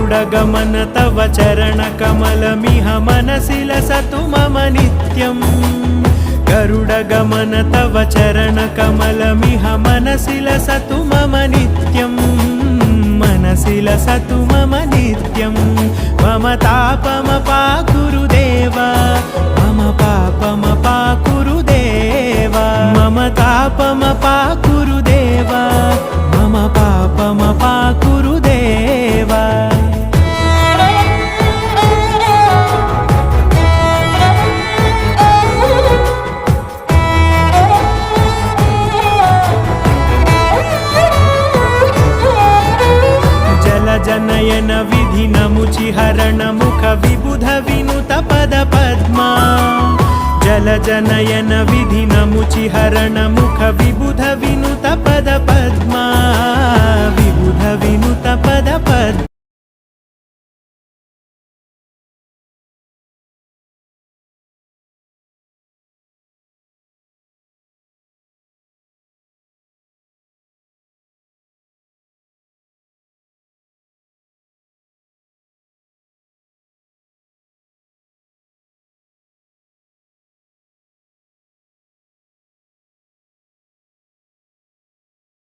गरुडगमन तव चरणकमलमिह मनसि लसतु मम नित्यम् गरुडगमन तव चरणकमलमिह मनसि लसतु मम नित्यम् मनसि लसतु मम नित्यम् मम तापमपाकुरु देव मम पापमपाकुरु देव मम तापमपाकुरु देव मम पापमपाकुरु देव जनयन विधिनमुचिहरण मुख विबुध विनुत पद पद्मा जल जनयन विधिनमुचिहरण मुख विबुध विनुत पद पद्मा विबुध विनुत पद पद्मा